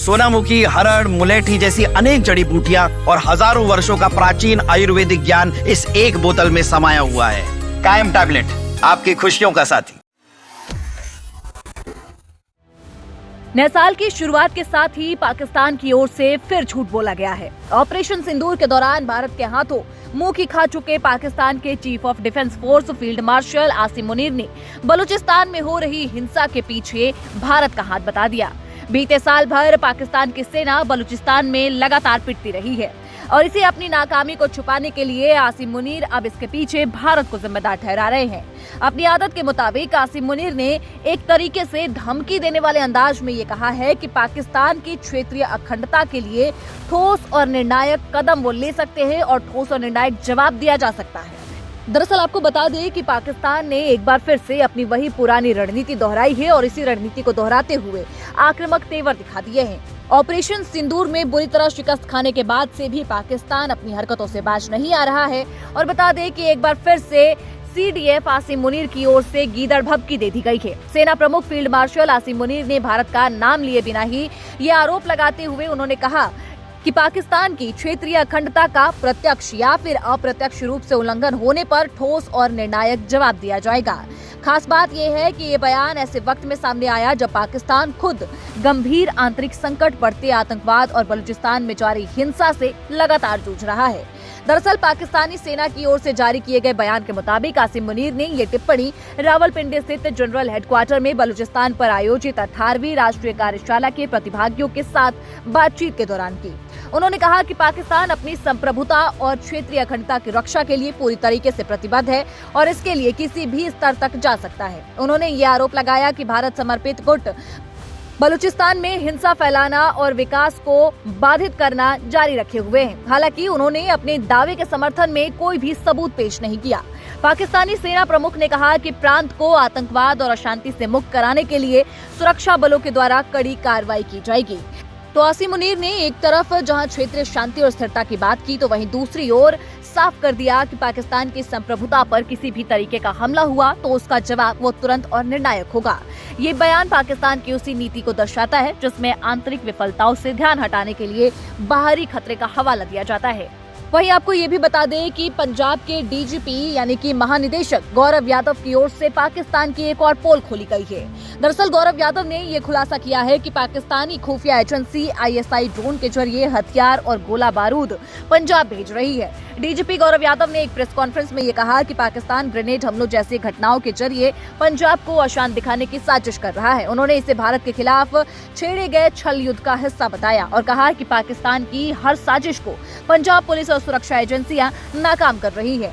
सोनामुखी, हरड़, मुलेठी जैसी अनेक जड़ी बूटियां और हजारों वर्षों का प्राचीन आयुर्वेदिक ज्ञान इस एक बोतल में समाया हुआ है। कायम टैबलेट, आपकी खुशियों का साथी। नए साल की शुरुआत के साथ ही पाकिस्तान की ओर से फिर झूठ बोला गया है। ऑपरेशन सिंदूर के दौरान भारत के हाथों मुंह की खा चुके पाकिस्तान के chief of defence force field marshal Asim Munir ने बलूचिस्तान में हो रही हिंसा के पीछे भारत का हाथ बता दिया। बीते साल भर पाकिस्तान की सेना बलूचिस्तान में लगातार पिटती रही है और इसे अपनी नाकामी को छुपाने के लिए आसिम मुनीर अब इसके पीछे भारत को जिम्मेदार ठहरा रहे हैं। अपनी आदत के मुताबिक आसिम मुनीर ने एक तरीके से धमकी देने वाले अंदाज में ये कहा है कि पाकिस्तान की क्षेत्रीय अखंडता के लिए ठोस और निर्णायक कदम वो ले सकते हैं और ठोस और निर्णायक जवाब दिया जा सकता है। दरअसल आपको बता दें कि पाकिस्तान ने एक बार फिर से अपनी वही पुरानी रणनीति दोहराई है और इसी रणनीति को दोहराते हुए आक्रामक तेवर दिखा दिए हैं। ऑपरेशन सिंदूर में बुरी तरह शिकस्त खाने के बाद से भी पाकिस्तान अपनी हरकतों से बाज नहीं आ रहा है और बता दें कि एक बार फिर से CDF आसिम मुनीर की ओर से गीदड़ भभकी दे दी गई है। सेना प्रमुख फील्ड मार्शल आसिम मुनीर ने भारत का नाम लिए बिना ही ये आरोप लगाते हुए उन्होंने कहा कि पाकिस्तान की क्षेत्रीय अखंडता का प्रत्यक्ष या फिर अप्रत्यक्ष रूप से उल्लंघन होने पर ठोस और निर्णायक जवाब दिया जाएगा। खास बात यह है कि ये बयान ऐसे वक्त में सामने आया जब पाकिस्तान खुद गंभीर आंतरिक संकट, बढ़ते आतंकवाद और बलूचिस्तान में जारी हिंसा से लगातार जूझ रहा है। दरअसल पाकिस्तानी सेना की ओर से जारी किए गए बयान के मुताबिक आसिम मुनीर ने ये टिप्पणी रावलपिंडी स्थित जनरल हेडक्वार्टर में बलूचिस्तान पर आयोजित 18वीं राष्ट्रीय कार्यशाला के प्रतिभागियों के साथ बातचीत के दौरान की। उन्होंने कहा कि पाकिस्तान अपनी संप्रभुता और क्षेत्रीय अखंडता की रक्षा के लिए पूरी तरीके से प्रतिबद्ध है और इसके लिए किसी भी स्तर तक जा सकता है। उन्होंने ये आरोप लगाया कि भारत समर्पित गुट बलूचिस्तान में हिंसा फैलाना और विकास को बाधित करना जारी रखे हुए हैं। हालांकि उन्होंने अपने दावे के समर्थन में कोई भी सबूत पेश नहीं किया। पाकिस्तानी सेना प्रमुख ने कहा कि प्रांत को आतंकवाद और अशांति से मुक्त कराने के लिए सुरक्षा बलों के द्वारा कड़ी कार्रवाई की जाएगी। तो आसिम मुनीर ने एक तरफ जहां क्षेत्रीय शांति और स्थिरता की बात की तो वहीं दूसरी ओर साफ कर दिया कि पाकिस्तान की संप्रभुता पर किसी भी तरीके का हमला हुआ तो उसका जवाब वो तुरंत और निर्णायक होगा। ये बयान पाकिस्तान की उसी नीति को दर्शाता है जिसमें आंतरिक विफलताओं से ध्यान हटाने के लिए बाहरी खतरे का हवाला दिया जाता है। वहीं आपको ये भी बता दें कि पंजाब के DGP यानी कि महानिदेशक गौरव यादव की ओर से पाकिस्तान की एक और पोल खोली गई है। दरअसल गौरव यादव ने ये खुलासा किया है कि पाकिस्तानी खुफिया एजेंसी ISI ड्रोन के जरिए हथियार और गोला बारूद पंजाब भेज रही है। DGP गौरव यादव ने एक प्रेस कॉन्फ्रेंस में ये कहा कि पाकिस्तान ग्रेनेड हमलों जैसी घटनाओं के जरिए पंजाब को अशांत दिखाने की साजिश कर रहा है। उन्होंने इसे भारत के खिलाफ छेड़े गए छल युद्ध का हिस्सा बताया और कहा कि पाकिस्तान की हर साजिश को पंजाब पुलिस और सुरक्षा एजेंसियां नाकाम कर रही है।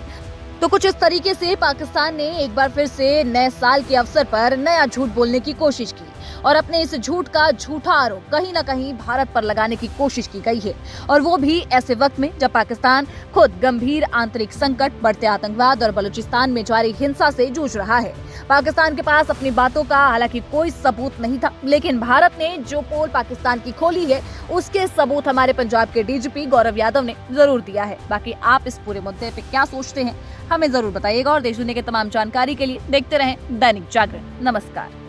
तो कुछ इस तरीके से पाकिस्तान ने एक बार फिर से नए साल के अवसर पर नया झूठ बोलने की कोशिश की और अपने इस झूठ का झूठा आरोप कहीं न कहीं भारत पर लगाने की कोशिश की गई है और वो भी ऐसे वक्त में जब पाकिस्तान खुद गंभीर आंतरिक संकट, बढ़ते आतंकवाद और बलूचिस्तान में जारी हिंसा से जूझ रहा है। पाकिस्तान के पास अपनी बातों का हालांकि कोई सबूत नहीं था, लेकिन भारत ने जो पोल पाकिस्तान की खोली है उसके सबूत हमारे पंजाब के DGP गौरव यादव ने जरूर दिया है। बाकी आप इस पूरे मुद्दे पे क्या सोचते हैं हमें जरूर बताइएगा और देश दुनिया की तमाम जानकारी के लिए देखते रहें दैनिक जागरण। नमस्कार।